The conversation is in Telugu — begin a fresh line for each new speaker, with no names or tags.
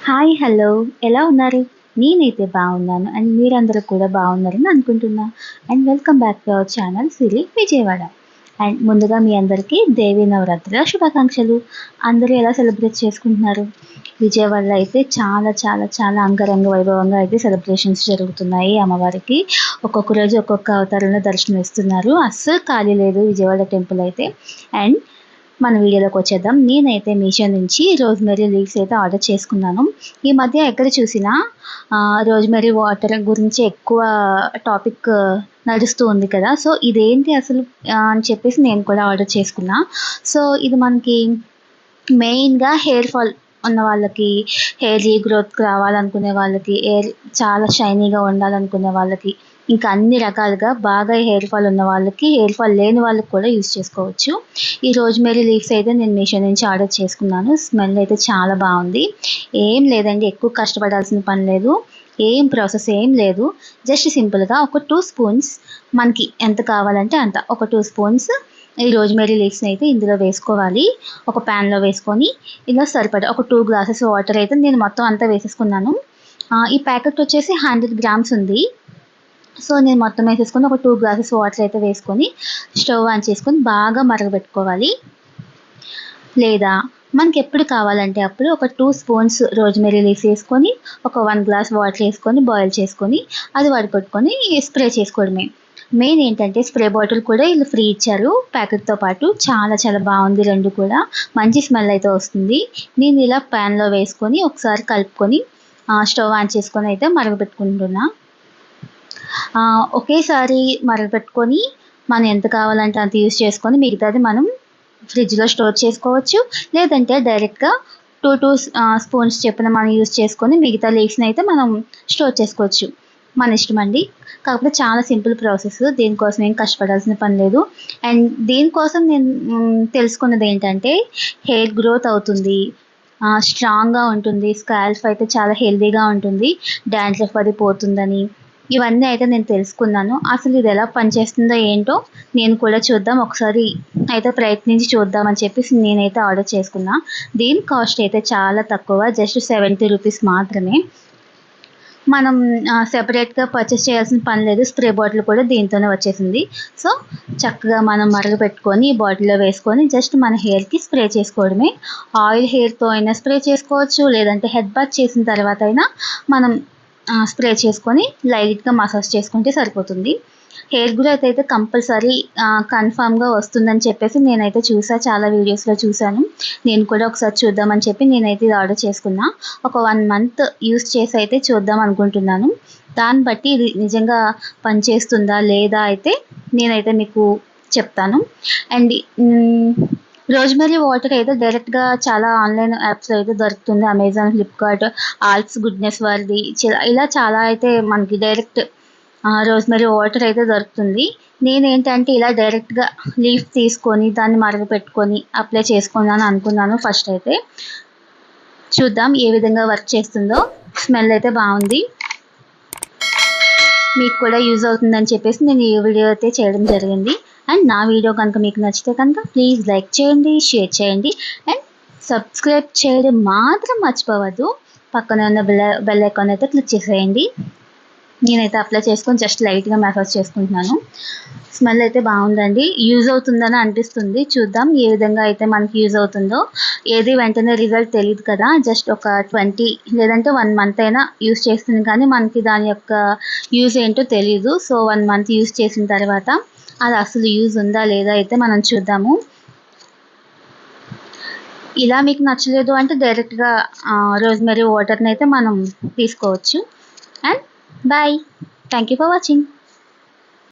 హాయ్! హలో! ఎలా ఉన్నారు? నేనైతే బాగున్నాను. అండ్ మీరందరూ కూడా బాగున్నారని అనుకుంటున్నా. And welcome back to our channel Siri Vijayawada. And ముందుగా మీ అందరికీ దేవీ నవరాత్రుల శుభాకాంక్షలు. అందరూ ఎలా సెలబ్రేట్ చేసుకుంటున్నారు? విజయవాడలో అయితే చాలా చాలా చాలా అంగరంగ వైభవంగా అయితే సెలబ్రేషన్స్ జరుగుతున్నాయి అమ్మవారికి. ఒక్కొక్క రోజు ఒక్కొక్క అవతారంలో దర్శనం ఇస్తున్నారు. అస్సలు ఖాళీ లేదు విజయవాడ టెంపుల్ అయితే. అండ్ మన వీడియోలోకి వచ్చేద్దాం. నేనైతే మీషో నుంచి రోజ్‌మెర్రీ లీవ్స్ అయితే ఆర్డర్ చేసుకున్నాను. ఈ మధ్య ఎక్కడ చూసినా రోజ్‌మెర్రీ వాటర్ గురించి ఎక్కువ టాపిక్ నడుస్తూ ఉంది కదా! సో, ఇదేంటి అసలు అని చెప్పేసి నేను కూడా ఆర్డర్ చేసుకున్నా. సో, ఇది మనకి మెయిన్‌గా హెయిర్ ఫాల్ ఉన్న వాళ్ళకి, హెయిర్ రీగ్రోత్ కావాలనుకునే వాళ్ళకి, హెయిర్ చాలా షైనీగా ఉండాలనుకునే వాళ్ళకి, ఇంకా అన్ని రకాలుగా బాగా హెయిర్ ఫాల్ ఉన్న వాళ్ళకి, హెయిర్ ఫాల్ లేని వాళ్ళకి కూడా యూజ్ చేసుకోవచ్చు. ఈ రోజ్‌మెర్రీ లీవ్స్ అయితే నేను మీషో నుంచి ఆర్డర్ చేసుకున్నాను. స్మెల్ అయితే చాలా బావుంది. ఏం లేదండి, ఎక్కువ కష్టపడాల్సిన పని లేదు. ఏం ప్రాసెస్ ఏం లేదు. జస్ట్ సింపుల్‌గా ఒక 2 స్పూన్స్, మనకి ఎంత కావాలంటే అంత. ఒక 2 స్పూన్స్ ఈ రోజ్‌మెర్రీ లీవ్స్‌ని అయితే ఇందులో వేసుకోవాలి. ఒక ప్యాన్‌లో వేసుకొని ఇలా సరిపడా ఒక 2 గ్లాసెస్ వాటర్ అయితే నేను మొత్తం అంతా వేసేసుకున్నాను. ఈ ప్యాకెట్ వచ్చేసి 100 గ్రామ్స్ ఉంది. సో, నేను మొత్తం వేసేసుకొని ఒక 2 గ్లాసెస్ వాటర్ అయితే వేసుకొని స్టవ్ ఆన్ చేసుకొని బాగా మరగబెట్టుకోవాలి. లేదా మనకెప్పుడు కావాలంటే అప్పుడు ఒక 2 స్పూన్స్ రోజ్‌మెర్రీ లీవ్స్ ఏసుకొని, ఒక 1 గ్లాస్ వాటర్ ఏసుకొని బాయిల్ చేసుకొని, అది వడకట్టుకొని స్ప్రే చేసుకోవడమే. మెయిన్ ఏంటంటే స్ప్రే బాటిల్ కూడా ఈళ్ళు ఫ్రీ ఇచ్చారు ప్యాకెట్‌తో పాటు. చాలా చాలా బావుంది 2 కూడా. మంచి స్మెల్ అయితే వస్తుంది. నేను ఇలా ప్యాన్‌లో వేసుకొని ఒకసారి కలుపుకొని స్టవ్ ఆన్ చేసుకొని అయితే మరగపెట్టుకుంటున్నా. ఒకేసారి మరగపెట్టుకొని మనం ఎంత కావాలంటే అంత యూజ్ చేసుకొని మిగతాది మనం ఫ్రిడ్జ్‌లో స్టోర్ చేసుకోవచ్చు. లేదంటే డైరెక్ట్‌గా 2 స్పూన్స్ చొప్పున మనం యూజ్ చేసుకొని మిగతా లీవ్స్‌ని అయితే మనం స్టోర్ చేసుకోవచ్చు. మన ఇష్టమండి. కాకపోతే చాలా సింపుల్ ప్రాసెస్. దీనికోసం ఏం కష్టపడాల్సిన పని లేదు. అండ్ దీనికోసం నేను తెలుసుకున్నదేంటంటే హెయిర్ గ్రోత్ అవుతుంది. స్ట్రాంగ్‌గా ఉంటుంది. స్కాల్ప్ అయితే చాలా హెల్తీగా ఉంటుంది. డాండ్రఫ్ అది పోతుందని. ఇవన్నీ అయితే నేను తెలుసుకున్నాను. అసలు ఇది ఎలా పనిచేస్తుందో ఏంటో నేను కూడా చూద్దాం. ఒకసారి అయితే ప్రయత్నించి చూద్దామని చెప్పేసి నేనైతే ఆర్డర్ చేసుకున్నా. దీని కాస్ట్ అయితే చాలా తక్కువ. జస్ట్ 70 రూపీస్ మాత్రమే. మనం సెపరేట్‌గా పర్చేస్ చేయాల్సిన పని లేదు. స్ప్రే బాటిల్ కూడా దీంతోనే వచ్చేసింది. సో, చక్కగా మనం మరగపెట్టుకొని బాటిల్‌లో వేసుకొని జస్ట్ మన హెయిర్‌కి స్ప్రే చేసుకోవడమే. ఆయిల్ హెయిర్‌తో అయినా స్ప్రే చేసుకోవచ్చు. లేదంటే హెడ్ బాత్ చేసిన తర్వాత అయినా మనం స్ప్రే చేసుకొని లైట్‌గా మసాజ్ చేసుకుంటే సరిపోతుంది. హెయిర్ గ్రోత్ అయితే కంపల్సరీ కన్ఫర్మ్‌గా వస్తుందని చెప్పేసి నేనైతే చూసా. చాలా వీడియోస్‌లో చూసాను. నేను కూడా ఒకసారి చూద్దామని చెప్పి నేనైతే ఇది ఆర్డర్ చేసుకున్నా. ఒక 1 మంత్ యూజ్ చేసి అయితే చూద్దాం అనుకుంటున్నాను. దాన్ని బట్టి ఇది నిజంగా పనిచేస్తుందా లేదా అయితే నేనైతే మీకు చెప్తాను. అండ్ రోజ్‌మెర్రీ వాటర్ అయితే డైరెక్ట్‌గా చాలా ఆన్‌లైన్ యాప్స్‌లో అయితే దొరుకుతుంది. అమెజాన్, ఫ్లిప్‌కార్ట్, ఆల్ప్స్ గుడ్‌నెస్ వారిది ఇలా చాలా అయితే మనకి డైరెక్ట్ రోజ్‌మెర్రీ వాటర్ అయితే దొరుకుతుంది. నేనేంటంటే ఇలా డైరెక్ట్‌గా లీఫ్ తీసుకొని దాన్ని మరగపెట్టుకొని అప్లై చేసుకుందాం అనుకున్నాను ఫస్ట్ అయితే. చూద్దాం ఏ విధంగా వర్క్ చేస్తుందో. స్మెల్ అయితే బావుంది. మీకు కూడా యూజ్ అవుతుందని చెప్పేసి నేను ఈ వీడియో అయితే చేయడం జరిగింది. అండ్ నా వీడియో కనుక మీకు నచ్చితే కనుక ప్లీజ్ లైక్ చేయండి, షేర్ చేయండి అండ్ సబ్స్క్రైబ్ చేయడం మాత్రం మర్చిపోవద్దు. పక్కనే ఉన్న బెల్ ఐకాన్ అయితే క్లిక్ చేసేయండి. నేనైతే అప్లై చేసుకొని జస్ట్ లైట్‌గా మసాజ్ చేసుకుంటున్నాను. స్మెల్ అయితే బావుందండి. యూజ్ అవుతుందని అనిపిస్తుంది. చూద్దాం ఏ విధంగా అయితే మనకి యూజ్ అవుతుందో. ఏది వెంటనే రిజల్ట్ తెలీదు కదా! జస్ట్ ఒక 20 లేదంటే 1 మంత్ అయినా యూజ్ చేస్తుంది కానీ మనకి దాని యొక్క యూజ్ ఏంటో తెలీదు. సో, 1 మంత్ యూజ్ చేసిన తర్వాత అది అసలు యూజ్ ఉందా లేదా అయితే మనం చూద్దాము. ఇలా మీకు నచ్చలేదు అంటే డైరెక్ట్‌గా రోజ్‌మెర్రీ వాటర్‌నైతే మనం తీసుకోవచ్చు. And bye. Thank you for watching.